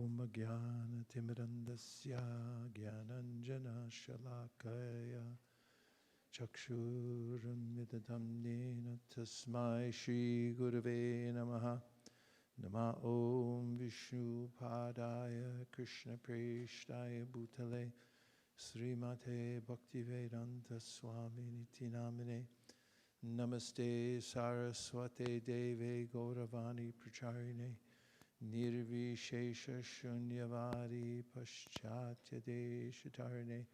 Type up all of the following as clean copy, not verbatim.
Om Jnana-timirandasya Jnananjana-shalakaya Chakshuramidadam Nena Tasmai Shri Gurave Namaha Nama Om Vishnu Padaya Krishna Preshtaya Bhutale Srimate Bhaktivedanta Swami Niti Namine Namaste Saraswate Deve Gauravani Pracharine Nirvishesha Shunyavadi Paschatya Deshatarne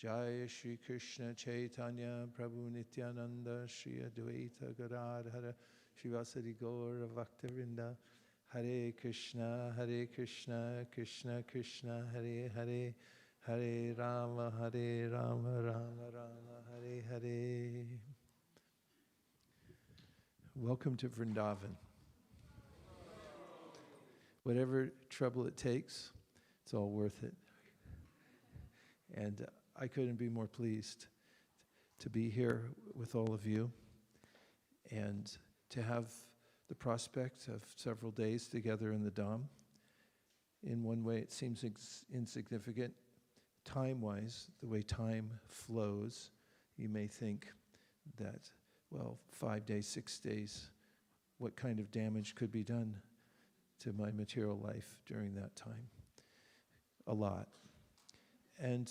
Jaya Shri Krishna Chaitanya Prabhu Nityananda Shri Advaita Gadadhara Shivasadi Gaura Bhaktavinda Hare Krishna Krishna Krishna Hare Hare Hare Rama Rama Rama Hare Hare. Welcome to Vrindavan. Whatever trouble it takes, it's all worth it. And I couldn't be more pleased to be here with all of you and to have the prospect of several days together in the Dham. In one way, it seems insignificant. Time-wise, the way time flows, you may think that, well, 5 days, 6 days, what kind of damage could be done to my material life during that time? A lot. And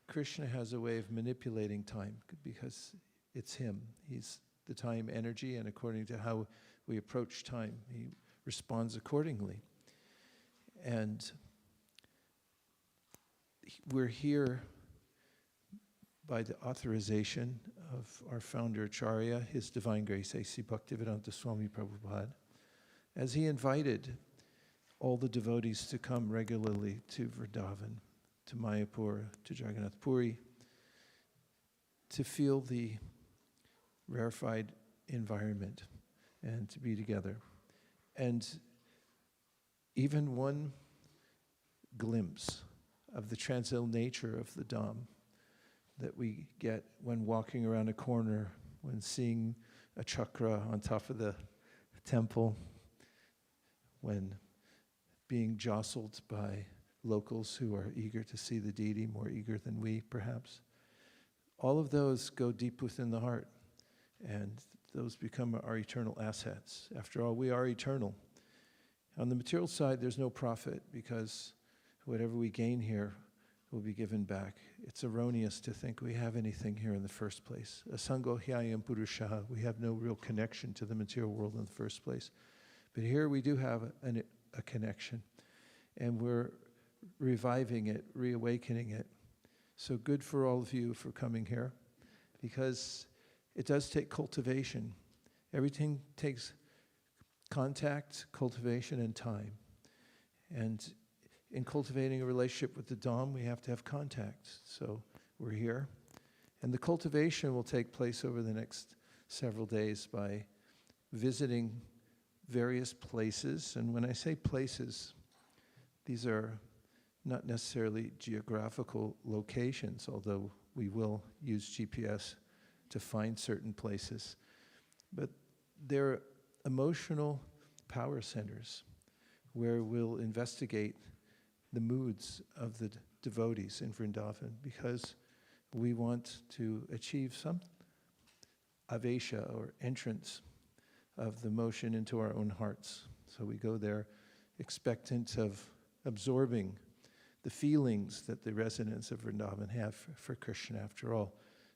Krishna has a way of manipulating time because it's him. He's the time energy, and according to how we approach time, he responds accordingly. And we're here by the authorization of our founder Acharya, His Divine Grace, A.C. Bhaktivedanta Swami Prabhupada, as he invited all the devotees to come regularly to Vrindavan, to Mayapur, to Jagannath Puri, to feel the rarefied environment and to be together. And even one glimpse of the transcendental nature of the Dham that we get when walking around a corner, when seeing a chakra on top of the temple, when being jostled by locals who are eager to see the deity, more eager than we, perhaps. All of those go deep within the heart, and those become our eternal assets. After all, we are eternal. On the material side, there's no profit, because whatever we gain here will be given back. It's erroneous to think we have anything here in the first place. Asango hyayam purushaha, we have no real connection to the material world in the first place. But here we do have a connection, and we're reviving it, reawakening it. So good for all of you for coming here, because it does take cultivation. Everything takes contact, cultivation, and time. And in cultivating a relationship with the Dham, we have to have contact. So we're here. And the cultivation will take place over the next several days by visiting various places. And when I say places, these are not necessarily geographical locations, although we will use GPS to find certain places. But they're emotional power centers where we'll investigate the moods of the devotees in Vrindavan, because we want to achieve some avesha, or entrance of the motion into our own hearts. So we go there expectant of absorbing the feelings that the residents of Vrindavan have for Krishna. After all,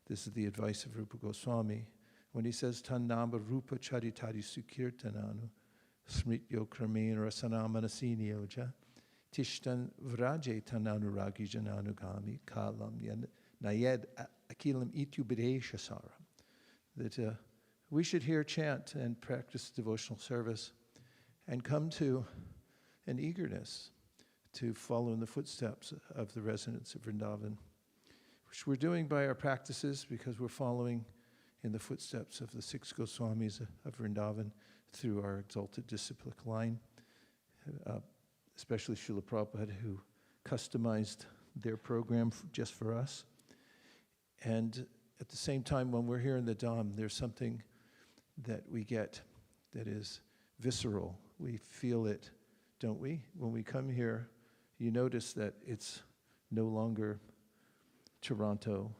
this is the advice of Rupa Goswami when he says, Tannamba Rupa Charitari Sukirtananu Smrityo Kramen Rasanamanasini Yoja Tishtan Vraje Tananuragi Jananugami Kalam Nayed Akilam Itubidesha Sara. That we should hear chant and practice devotional service and come to an eagerness to follow in the footsteps of the residents of Vrindavan, which we're doing by our practices because we're following in the footsteps of the 6 Goswamis of Vrindavan through our exalted disciplic line, especially Srila Prabhupada, who customized their program just for us. And at the same time, when we're here in the Dham, there's something that we get that is visceral. We feel it, don't we? When we come here you notice that it's no longer Toronto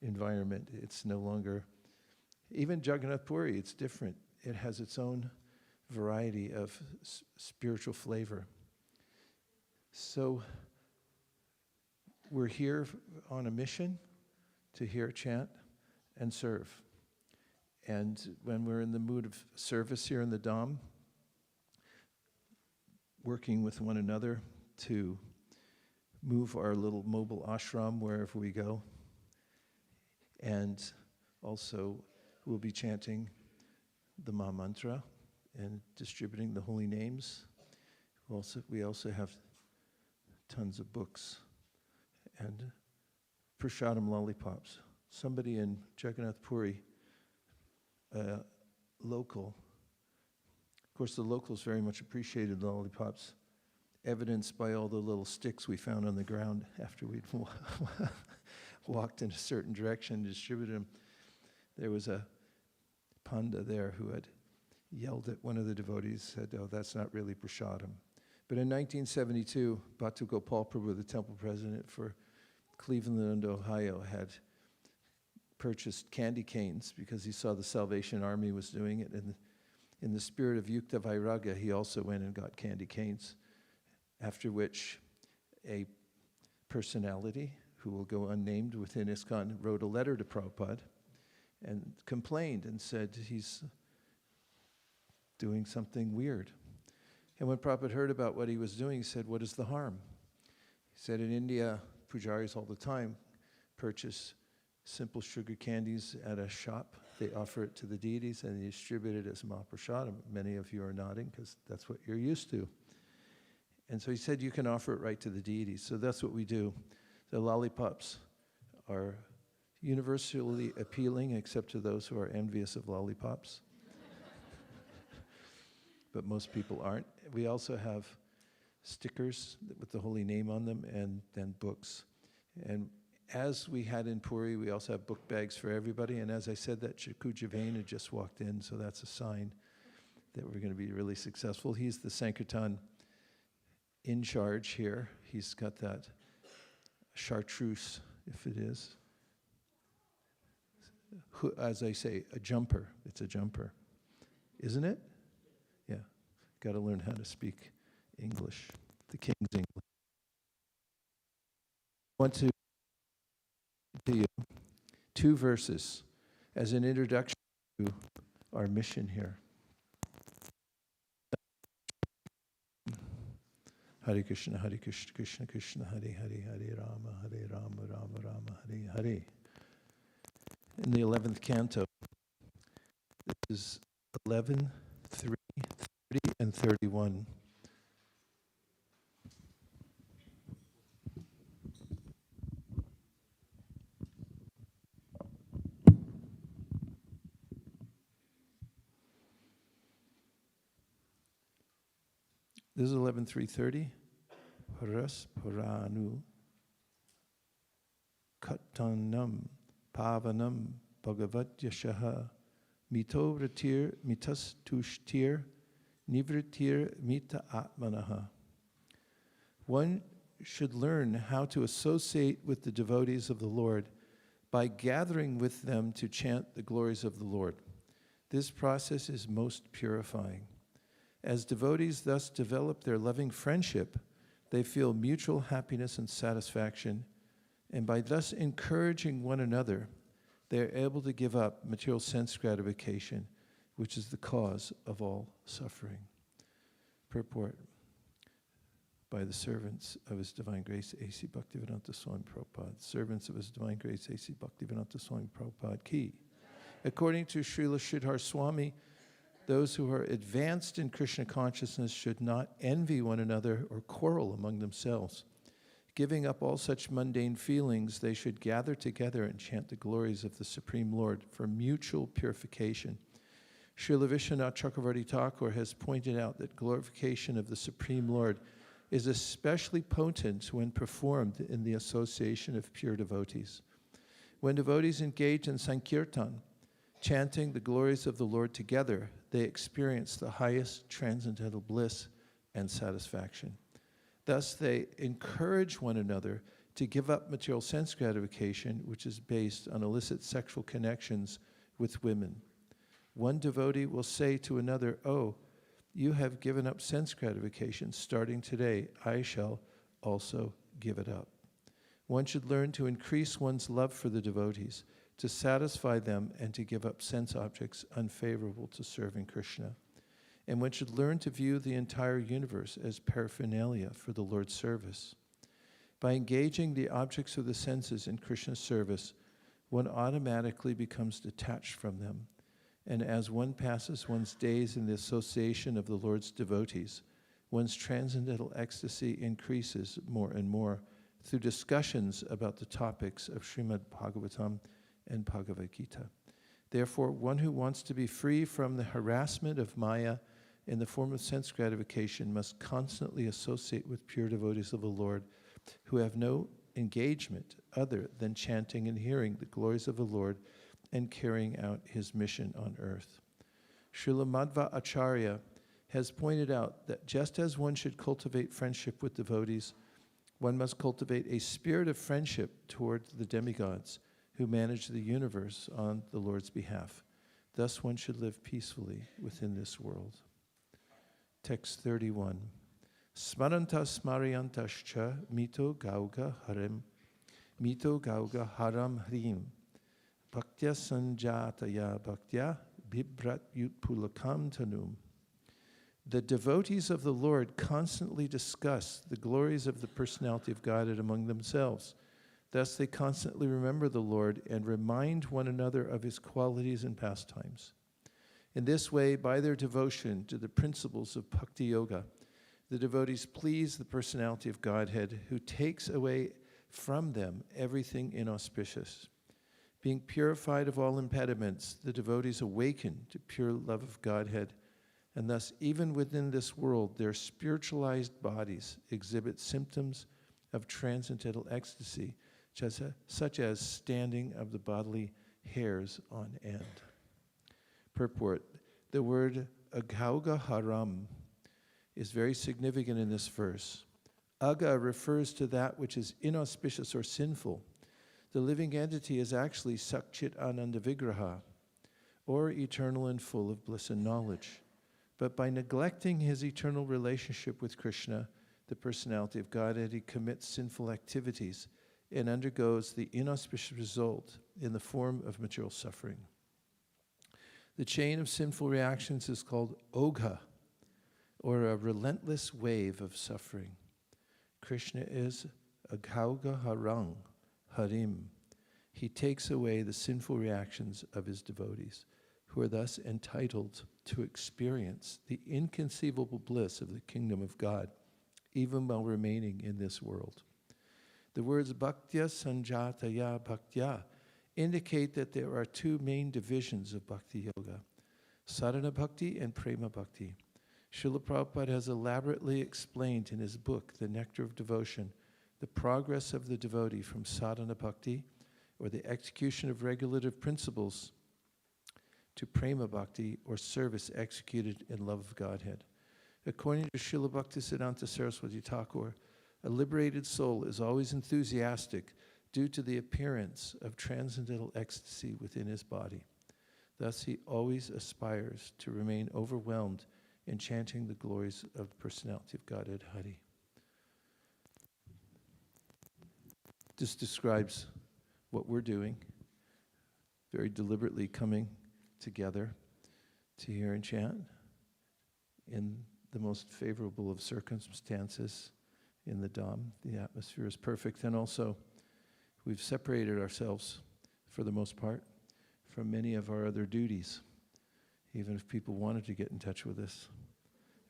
environment. It's no longer, even Jagannath Puri, it's different. It has its own variety of spiritual flavor. So we're here on a mission to hear, chant, and serve. And when we're in the mood of service here in the Dham, working with one another to move our little mobile ashram wherever we go. And also we'll be chanting the Maha Mantra and distributing the holy names. We also have tons of books and prasadam lollipops. Somebody in Jagannath Puri, local, of course the locals very much appreciated the lollipops, evidenced by all the little sticks we found on the ground after we'd walked in a certain direction and distributed them. There was a panda there who had yelled at one of the devotees, said, "Oh, that's not really prasadam." But in 1972, Bhakti Gopal Prabhu, the temple president for Cleveland, Ohio, had purchased candy canes because he saw the Salvation Army was doing it. And in the spirit of Yukta Vairagya, he also went and got candy canes. After which a personality, who will go unnamed within ISKCON, wrote a letter to Prabhupada and complained and said he's doing something weird. And when Prabhupada heard about what he was doing, he said, "What is the harm?" He said, in India, pujaris all the time purchase simple sugar candies at a shop. They offer it to the deities and they distribute it as Mahaprasadam. Many of you are nodding because that's what you're used to. And so he said, you can offer it right to the deities. So that's what we do. The lollipops are universally appealing, except to those who are envious of lollipops. But most people aren't. We also have stickers with the holy name on them and then books. And as we had in Puri, we also have book bags for everybody. And as I said, that Chiku Javain had just walked in, so that's a sign that we're going to be really successful. He's the Sankirtan in charge here. He's got that chartreuse, if it is. As I say, a jumper. It's a jumper. Isn't it? Yeah. Got to learn how to speak English, the King's English. I want to you 2 verses as an introduction to our mission here. Hare Krishna, Krishna Krishna, Hare Hare, Hare Rama, Rama Rama, Hare Hare. In the 11th canto, this is 11, 3, 30, and 31. This is 11.330. Haras Puranu Katanam Pavanam Bhagavat Yashaha Mito Vratir Mitas Tushtir Nivritir Mita Atmanaha. One should learn how to associate with the devotees of the Lord by gathering with them to chant the glories of the Lord. This process is most purifying. As devotees thus develop their loving friendship, they feel mutual happiness and satisfaction, and by thus encouraging one another, they are able to give up material sense gratification, which is the cause of all suffering. Purport by the servants of His Divine Grace, A.C. Bhaktivedanta Swami Prabhupada. Servants of His Divine Grace, A.C. Bhaktivedanta Swami Prabhupada ki. According to Srila Sridhar Swami, those who are advanced in Krishna consciousness should not envy one another or quarrel among themselves. Giving up all such mundane feelings, they should gather together and chant the glories of the Supreme Lord for mutual purification. Srila Vishwanath Chakravarti Thakur has pointed out that glorification of the Supreme Lord is especially potent when performed in the association of pure devotees. When devotees engage in Sankirtan, chanting the glories of the Lord together, they experience the highest transcendental bliss and satisfaction. Thus, they encourage one another to give up material sense gratification, which is based on illicit sexual connections with women. One devotee will say to another, "Oh, you have given up sense gratification. Starting today, I shall also give it up." One should learn to increase one's love for the devotees, to satisfy them and to give up sense objects unfavorable to serving Krishna. And one should learn to view the entire universe as paraphernalia for the Lord's service. By engaging the objects of the senses in Krishna's service, one automatically becomes detached from them. And as one passes one's days in the association of the Lord's devotees, one's transcendental ecstasy increases more and more through discussions about the topics of Srimad Bhagvatam and Bhagavad Gita. Therefore, one who wants to be free from the harassment of Maya in the form of sense gratification must constantly associate with pure devotees of the Lord who have no engagement other than chanting and hearing the glories of the Lord and carrying out his mission on earth. Srila Madhva Acharya has pointed out that just as one should cultivate friendship with devotees, one must cultivate a spirit of friendship toward the demigods who manage the universe on the Lord's behalf. Thus one should live peacefully within this world. Text 31. Smarantas smariantascha mito gauga haram hrim bhaktya sanjataya bhaktya bibrat yutpulakam tanum. The devotees of the Lord constantly discuss the glories of the Personality of Godhead among themselves. Thus they constantly remember the Lord and remind one another of his qualities and pastimes. In this way, by their devotion to the principles of bhakti-yoga, the devotees please the Personality of Godhead, who takes away from them everything inauspicious. Being purified of all impediments, the devotees awaken to pure love of Godhead, and thus even within this world, their spiritualized bodies exhibit symptoms of transcendental ecstasy, such as standing of the bodily hairs on end. Purport: the word agauga haram is very significant in this verse. Aga refers to that which is inauspicious or sinful. The living entity is actually Sakchit Ananda Vigraha, or eternal and full of bliss and knowledge. But by neglecting his eternal relationship with Krishna, the Personality of Godhead, he commits sinful activities and undergoes the inauspicious result in the form of material suffering. The chain of sinful reactions is called ogha, or a relentless wave of suffering. Krishna is agauga harang, harim. He takes away the sinful reactions of his devotees, who are thus entitled to experience the inconceivable bliss of the kingdom of God, even while remaining in this world. The words bhaktya sanjataya bhaktya indicate that there are two main divisions of bhakti yoga, sadhana bhakti and prema bhakti. Srila Prabhupada has elaborately explained in his book, The Nectar of Devotion, the progress of the devotee from sadhana bhakti, or the execution of regulative principles, to prema bhakti, or service executed in love of Godhead. According to Srila Bhaktisiddhanta Saraswati Thakur, a liberated soul is always enthusiastic due to the appearance of transcendental ecstasy within his body. Thus, he always aspires to remain overwhelmed in chanting the glories of the Personality of Godhead, Hari. This describes what we're doing, very deliberately coming together to hear and chant in the most favorable of circumstances in the Dham. The atmosphere is perfect, and also we've separated ourselves, for the most part, from many of our other duties. Even if people wanted to get in touch with us,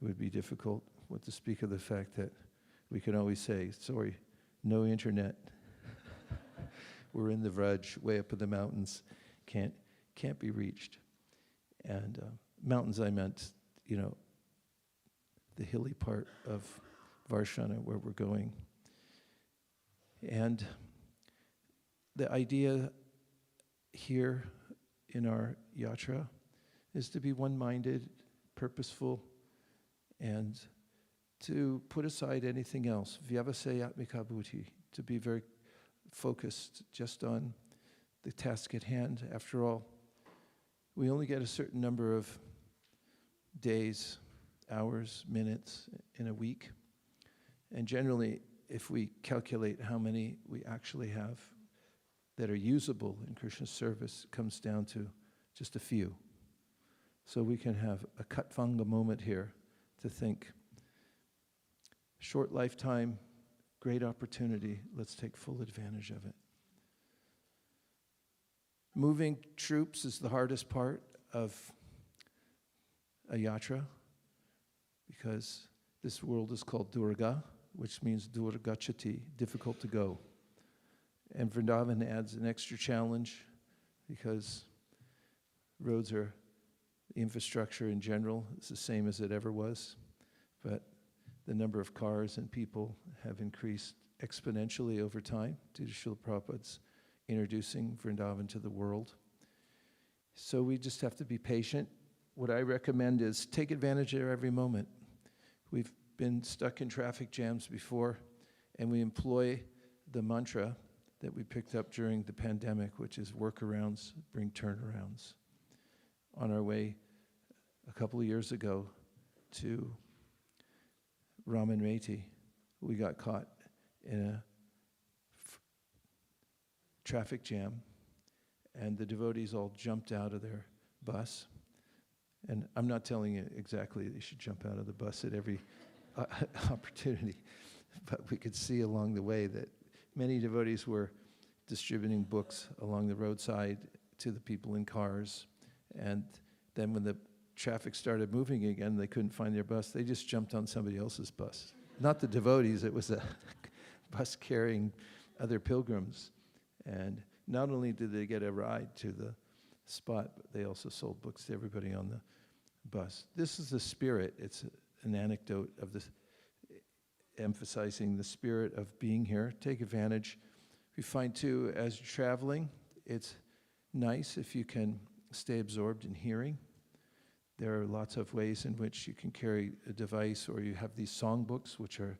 it would be difficult, what to speak of the fact that we can always say, sorry, no internet. We're in the Vraj, way up in the mountains, can't be reached. And mountains, I meant, the hilly part of Varshana where we're going. And the idea here in our yatra is to be one-minded, purposeful, and to put aside anything else, vyavasayatmika buddhi, to be very focused just on the task at hand. After all, we only get a certain number of days, hours, minutes in a week. And generally, if we calculate how many we actually have that are usable in Krishna's service, it comes down to just a few. So we can have a katvanga moment here to think, short lifetime, great opportunity, let's take full advantage of it. Moving troops is the hardest part of a yatra, because this world is called Durga, which means durgachati, difficult to go. And Vrindavan adds an extra challenge because roads are, the infrastructure in general is the same as it ever was, but the number of cars and people have increased exponentially over time due to Srila Prabhupada's introducing Vrindavan to the world. So we just have to be patient. What I recommend is take advantage of every moment. We've been stuck in traffic jams before, and we employ the mantra that we picked up during the pandemic, which is workarounds bring turnarounds. On our way a couple of years ago to Ramanreti, we got caught in a traffic jam, and the devotees all jumped out of their bus. And I'm not telling you exactly they should jump out of the bus at every opportunity, but we could see along the way that many devotees were distributing books along the roadside to the people in cars. And then when the traffic started moving again, they couldn't find their bus. They just jumped on somebody else's bus. Not the devotees, it was a bus carrying other pilgrims. And not only did they get a ride to the spot, but they also sold books to everybody on the bus. This is the spirit. It's an anecdote of this, emphasizing the spirit of being here. Take advantage. We find too, as you're traveling, it's nice if you can stay absorbed in hearing. There are lots of ways in which you can carry a device, or you have these songbooks, which are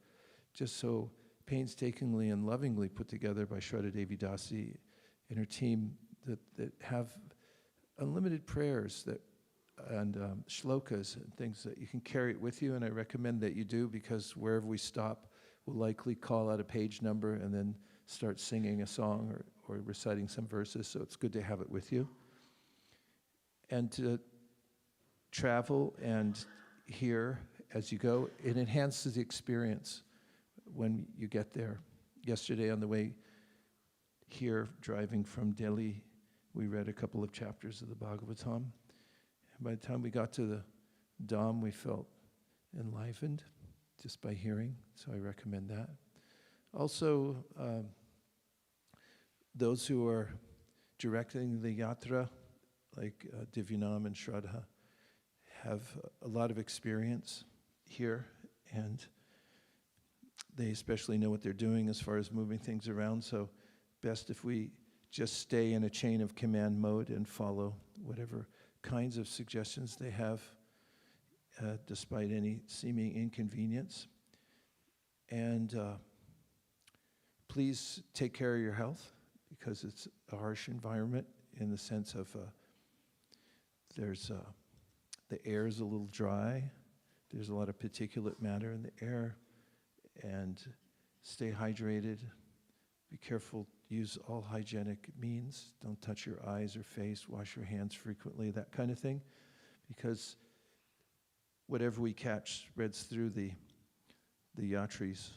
just so painstakingly and lovingly put together by Shraddha Devi Dasi and her team that have unlimited prayers and shlokas and things that you can carry it with you, and I recommend that you do, because wherever we stop, we'll likely call out a page number and then start singing a song or reciting some verses, so it's good to have it with you. And to travel and hear as you go, it enhances the experience when you get there. Yesterday on the way here, driving from Delhi, we read a couple of chapters of the Bhagvatam. And by the time we got to the Dham, we felt enlivened just by hearing, so I recommend that. Also, those who are directing the yatra, like Divyanam and Shraddha, have a lot of experience here, and they especially know what they're doing as far as moving things around, so best if we just stay in a chain of command mode and follow whatever kinds of suggestions they have, despite any seeming inconvenience. And please take care of your health, because it's a harsh environment in the sense of the air is a little dry, there's a lot of particulate matter in the air, and stay hydrated. Be careful, use all hygienic means. Don't touch your eyes or face, wash your hands frequently, that kind of thing, because whatever we catch spreads through the yatris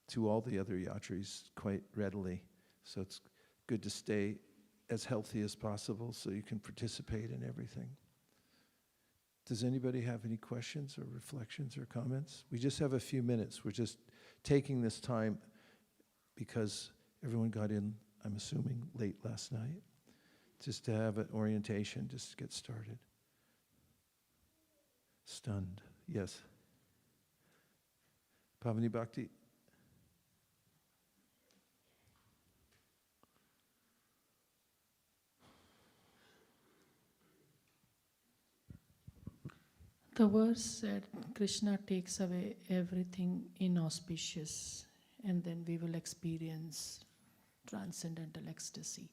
to all the other yatris quite readily. So it's good to stay as healthy as possible so you can participate in everything. Does anybody have any questions or reflections or comments? We just have a few minutes. We're just taking this time because everyone got in, I'm assuming, late last night, just to have an orientation, just to get started. Stunned. Yes. Pavani Bhakti. The verse said Krishna takes away everything inauspicious and then we will experience transcendental ecstasy.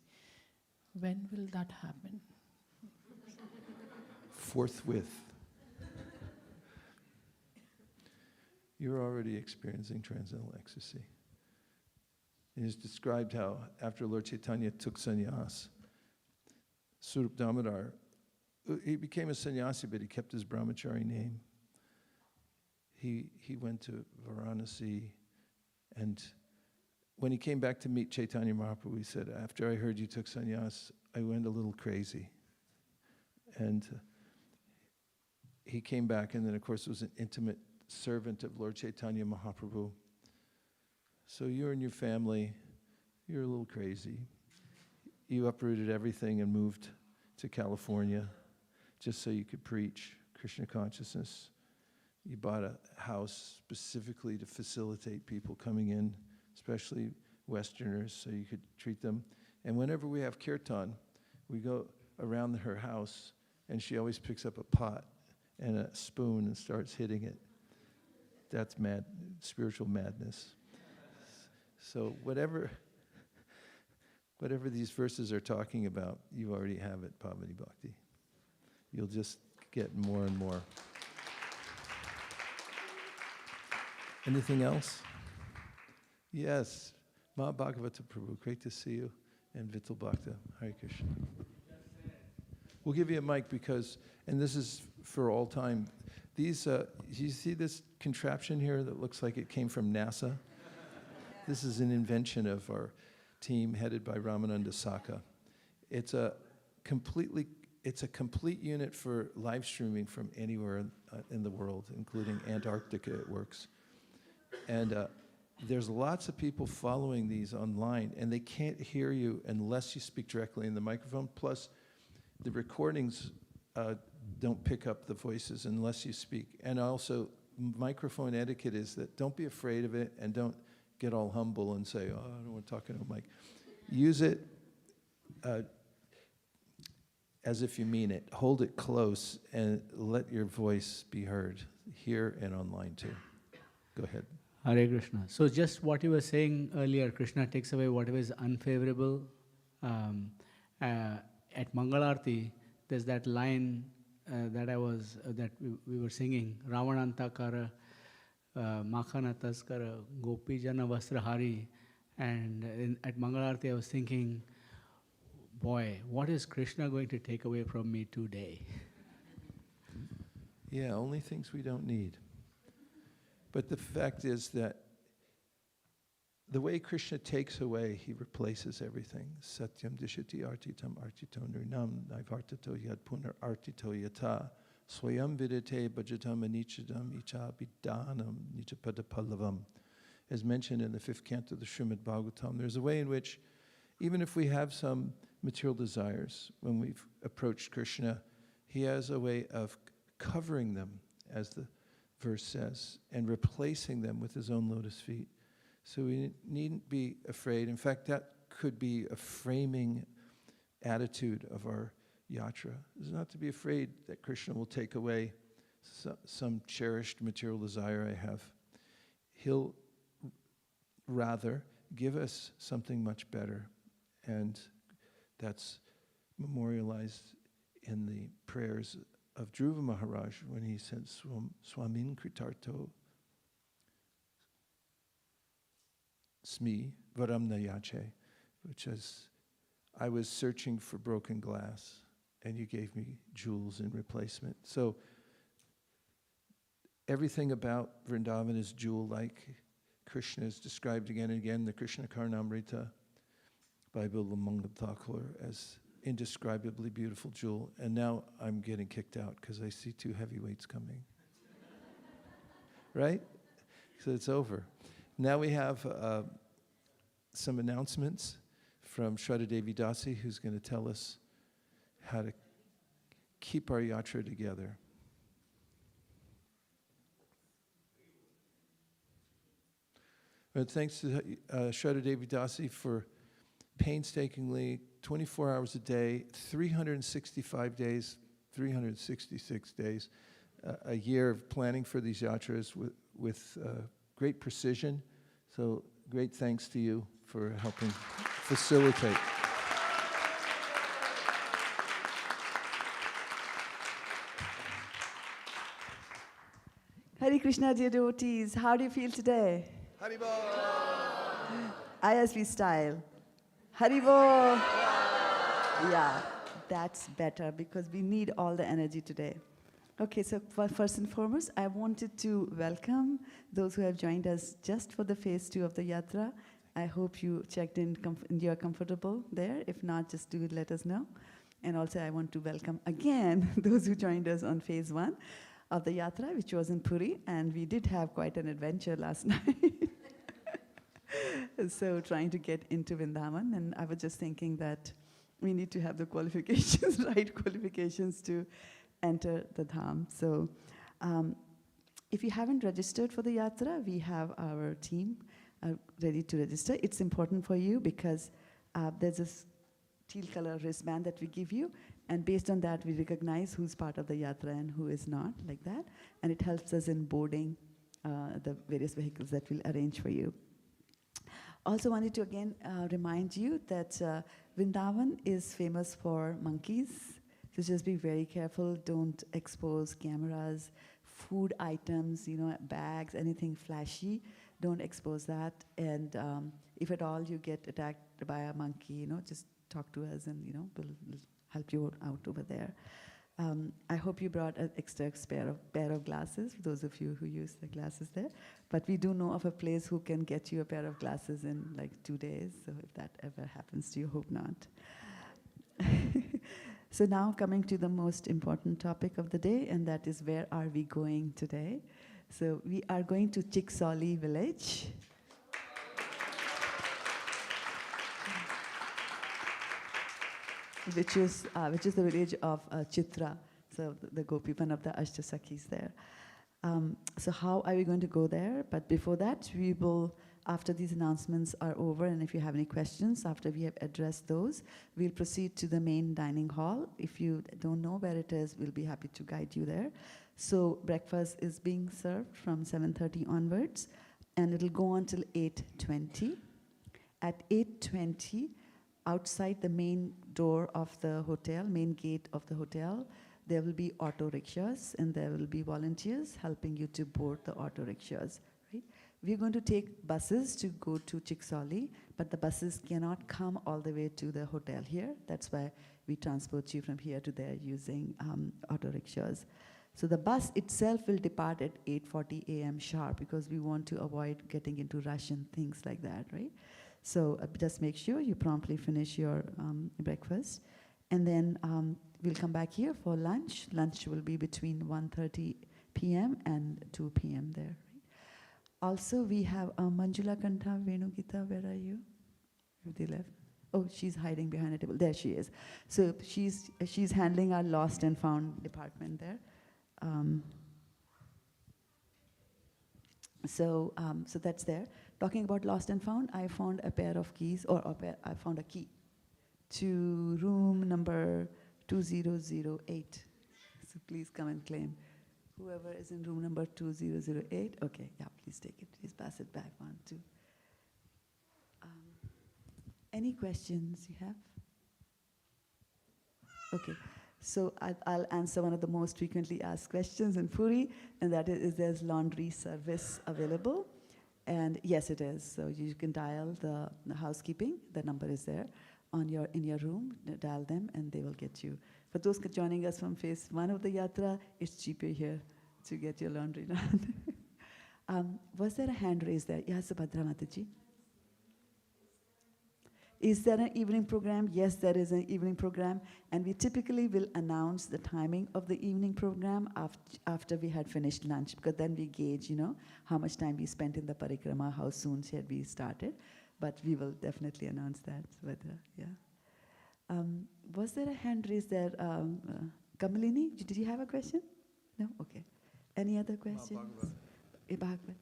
When will that happen? Forthwith. You're already experiencing transcendental ecstasy. It is described how after Lord Chaitanya took sannyas, Surup Damodar, he became a sannyasi, but he kept his brahmachari name. He went to Varanasi, and when he came back to meet Chaitanya Mahaprabhu, he said, after I heard you took sannyas, I went a little crazy. And he came back, and then of course was an intimate servant of Lord Chaitanya Mahaprabhu. So you and your family, you're a little crazy. You uprooted everything and moved to California just so you could preach Krishna consciousness. You bought a house specifically to facilitate people coming in, especially Westerners, so you could treat them. And whenever we have kirtan, we go around her house, and she always picks up a pot and a spoon and starts hitting it. That's mad, spiritual madness. So whatever these verses are talking about, you already have it, Pavani Bhakti. You'll just get more and more. Anything else? Yes. Ma Bhagavata Prabhu, great to see you. And Vittal Bhakta, Hare Krishna. We'll give you a mic because, and this is for all time, these, you see this contraption here that looks like it came from NASA? This is an invention of our team headed by Ramananda Saka. It's a complete unit for live streaming from anywhere in the world, including Antarctica. It works. And there's lots of people following these online, and they can't hear you unless you speak directly in the microphone. Plus, the recordings don't pick up the voices unless you speak. And also, microphone etiquette is that don't be afraid of it and don't get all humble and say, oh, I don't want to talk into a mic. Use it as if you mean it. Hold it close and let your voice be heard here and online too. Go ahead. Hare Krishna. So just what you were saying earlier, Krishna takes away whatever is unfavorable. At Mangalarti, there's that line that we were singing, Ravanantakara, Makhana Taskara, Gopijana Vastrahari. And at Mangalarti, I was thinking, boy, what is Krishna going to take away from me today? Yeah, only things we don't need. But the fact is that the way Krishna takes away, he replaces everything. Satyam dishati artitam artito nirnam naivartato yad punar artito yata swayam vidate bhajatam anichadam icha bidanam nichapadapalavam. As mentioned in the 5th canto of the Srimad Bhagvatam, there's a way in which, even if we have some material desires, when we've approached Krishna, he has a way of covering them, as the verse says, and replacing them with his own lotus feet. So we needn't be afraid. In fact, that could be a framing attitude of our yatra, is not to be afraid that Krishna will take away some cherished material desire I have. He'll rather give us something much better, and that's memorialized in the prayers of Dhruva Maharaj when he said, Swamin Kritarto Smi Varamna Yache, which is, I was searching for broken glass, and you gave me jewels in replacement. So everything about Vrindavan is jewel-like. Krishna is described again and again, the Krishna Karnamrita by Bilba Mangal Thakur, as indescribably beautiful jewel. And now I'm getting kicked out because I see 2 heavyweights coming. Right? So it's over. Now we have some announcements from Shraddha Devi Dasi, who's going to tell us how to keep our yatra together. But thanks to Shraddha Devi Dasi for painstakingly 24 hours a day, 365 days, 366 days, a year of planning for these yatras with great precision. So great thanks to you for helping facilitate. Hare Krishna, dear devotees. How do you feel today? Haribo! ISV style. Haribo! Yeah, that's better because we need all the energy today. Okay, so first and foremost, I wanted to welcome those who have joined us just for the phase 2 of the yatra. I hope you checked in and you're comfortable there. If not, just do let us know. And also I want to welcome again those who joined us on phase 1 of the yatra, which was in Puri, and we did have quite an adventure last night. So trying to get into Vrindavan, and I was just thinking that we need to have the qualifications, right qualifications to enter the Dham. So if you haven't registered for the yatra, we have our team ready to register. It's important for you because there's this teal color wristband that we give you, and based on that, we recognize who's part of the yatra and who is not, like that. And it helps us in boarding the various vehicles that we'll arrange for you. Also wanted to again remind you that Vrindavan is famous for monkeys. So just be very careful. Don't expose cameras, food items, bags, anything flashy. Don't expose that. And if at all you get attacked by a monkey, just talk to us, and we'll help you out over there. I hope you brought an extra pair of glasses, for those of you who use the glasses there. But we do know of a place who can get you a pair of glasses in like 2 days. So if that ever happens to you, hope not. So now coming to the most important topic of the day, and that is, where are we going today? So we are going to Chiksoli village. Which is the village of Chitra, so the Gopi, one of the Ashtasakhis there. So how are we going to go there? But before that, we will, after these announcements are over, and if you have any questions after we have addressed those, we'll proceed to the main dining hall. If you don't know where it is, we'll be happy to guide you there. So breakfast is being served from 7:30 onwards, and it'll go on till 8:20. At 8:20, outside the main door of the hotel, main gate of the hotel, there will be auto rickshaws, and there will be volunteers helping you to board the auto rickshaws. Right? We're going to take buses to go to Chiksoli, but the buses cannot come all the way to the hotel here. That's why we transport you from here to there using auto rickshaws. So the bus itself will depart at 8:40 a.m. sharp, because we want to avoid getting into rush and things like that, right? So just make sure you promptly finish your breakfast. And then we'll come back here for lunch. Lunch will be between 1:30 p.m. and 2 p.m. there. Right? Also, we have Manjula Kantha Venugita. Where are you? Have they left? Oh, she's hiding behind a table. There she is. So she's handling our lost and found department there. So that's there. Talking about lost and found, I found a pair of keys, I found a key to room number 2008. So please come and claim. Whoever is in room number 2008, okay, yeah, please take it. Please pass it back on to. Any questions you have? Okay. So I'll answer one of the most frequently asked questions in Puri, and that is there's laundry service available? And yes, it is. So you can dial the housekeeping. The number is there in your room. Dial them, and they will get you. For those joining us from phase 1 of the yatra, it's cheaper here to get your laundry done. Was there a hand raised there? Yes, Subhadra Mataji. Is there an evening program? Yes, there is an evening program, and we typically will announce the timing of the evening program after we had finished lunch, because then we gauge, how much time we spent in the parikrama, how soon should we started. But we will definitely announce that. But, yeah. Was there a hand raised there? Kamalini, did you have a question? No? Okay. Any other questions? Bhagavatam.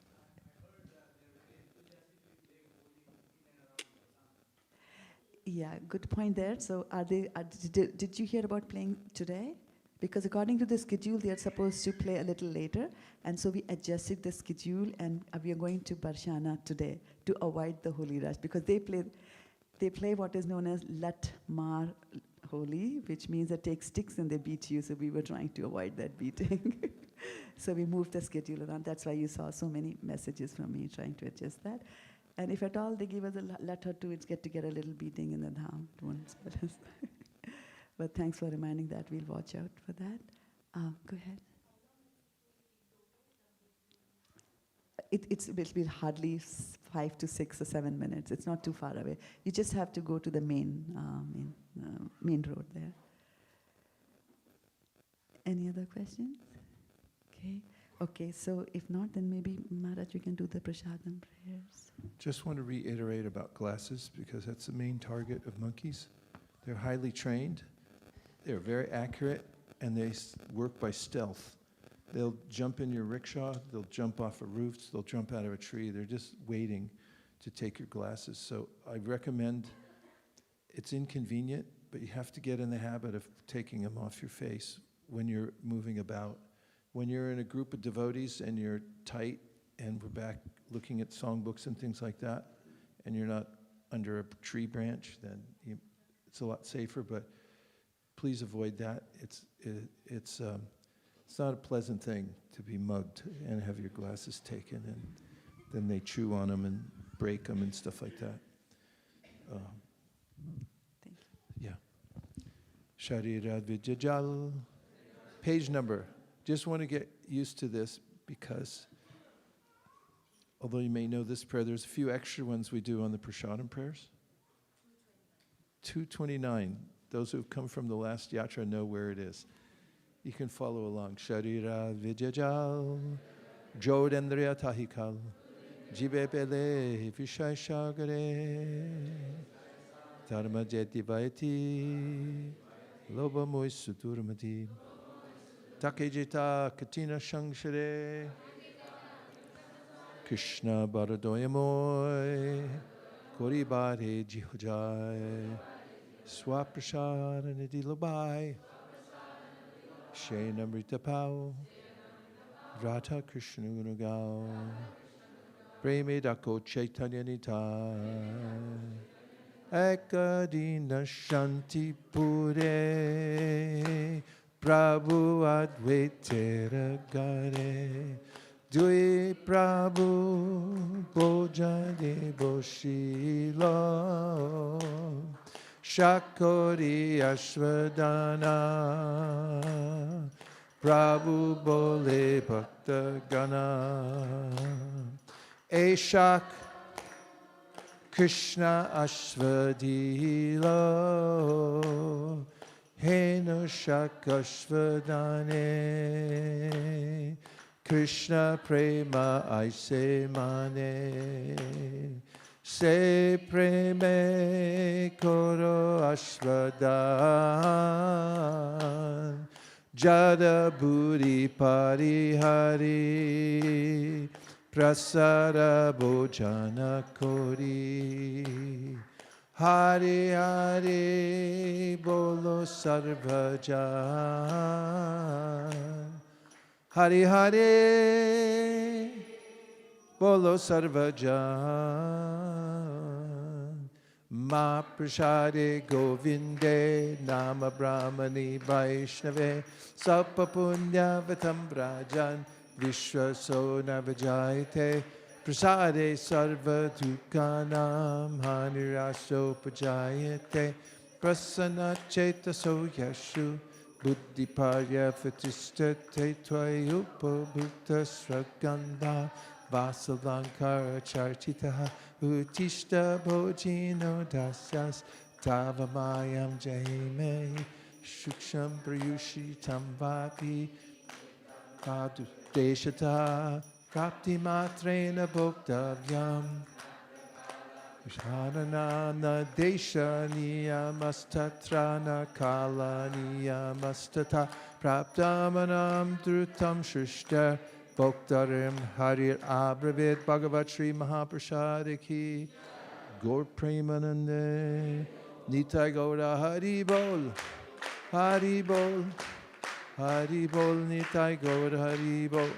Yeah, good point there. So did you hear about playing today? because according to the schedule, they are supposed to play a little later, and so we adjusted the schedule, and we are going to Barshana today to avoid the Holi rush, because they play what is known as Lat Mar Holi, which means they take sticks and they beat you, so we were trying to avoid that beating. So we moved the schedule around. That's why you saw so many messages from me trying to adjust that. And if at all they give us a letter to, it's get to get a little beating in the dham. Don't spell us. But thanks for reminding that. We'll watch out for that. Go ahead. It'll be hardly 5 to 6 or 7 minutes. It's not too far away. You just have to go to the main road there. Any other questions? Okay, so if not, then maybe Maharaj, you can do the prasadam prayers. Just want to reiterate about glasses, because that's the main target of monkeys. They're highly trained, they're very accurate, and they work by stealth. They'll jump in your rickshaw, they'll jump off of roofs, they'll jump out of a tree. They're just waiting to take your glasses. So I recommend, it's inconvenient, but you have to get in the habit of taking them off your face when you're moving about. When you're in a group of devotees and you're tight, and we're back looking at songbooks and things like that, and you're not under a tree branch, then it's a lot safer, but please avoid that. It's not a pleasant thing to be mugged and have your glasses taken, and then they chew on them and break them and stuff like that. Thank you. Yeah. Sharira Vijajal. Page number. Just want to get used to this, because although you may know this prayer, there's a few extra ones we do on the prasadam prayers. 229. Those who have come from the last yatra know where it is. You can follow along. Sharira Vijajal, Jodendriya Tahikal, Jive Pele Vishai Shagare, Dharma Jeti Vaiti, Loba Mois Sudurmati. Takejita Katina Shangshare, Krishna Baradoyamoy, Koribare Jihojai, Swaprashad Nidhi Labai, Shainamrita Pau, Radha Krishna Gunagao, Preme Dako Chaitanya Nitai, Ekadina Shanti Pure, Prabhu Advaitera Gare, Dui Prabhu Bojade Boshilo, Shakori Ashwadana, Prabhu Bole Bhakta Gana, Eshak Krishna Ashwadilo, Heno Shakashvadane, Krishna Prema Aise Mane, Se Preme Koro Ashvadan, Jada Buri Parihari, Prasara Bojana Kori. Hari Hari Bolo Sarvajan, Hari Hari Bolo Sarvajan, Ma Prashade Govinde Nama Brahmani Vaishnave Sapapunya Vatam Brajan Vishwaso Navajayate Prasade Sarva Dukanam Haniraso Pajayate Prasana Chetaso Yashu Buddhi Parya Fatistate Twayupo Bhukta Sraganda Vasalankara Chartitaha Utishta Bojino Dasyas Tavamayam Jahime Shuksham Prayushi Tamvapi Padu Deshata Prapti Matrena Bhoktavyam Vishanana Desha Niyamastatrana Kala Niyamastata Praptamanam Drutam Shrishta Bhoktarim Harir Abravid Bhagavat Shri Mahaprasadiki Gaur Premanande Nitai Gaura Hari Bol Hari Bol Hari Bol Nitai Gaur Hari Bol.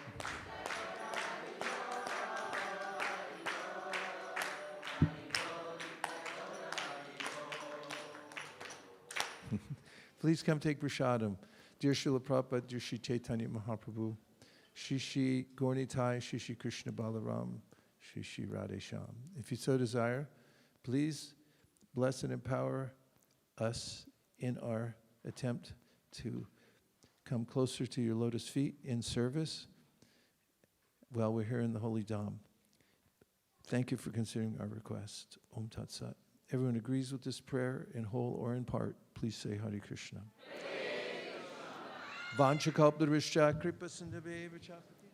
Please come take prashadam. Dear Srila Prabhupada, dear Shri Chaitanya Mahaprabhu, Shri Shri Gaurnitai, Shri Shri Krishna Balaram, Shri Shri Radhe Shyam. If you so desire, please bless and empower us in our attempt to come closer to your lotus feet in service while we're here in the Holy Dham. Thank you for considering our request. Om Tat Sat. Everyone agrees with this prayer in whole or in part. Please say Hare Krishna. Vanchakalpadrishya kripa sindhave vachapati.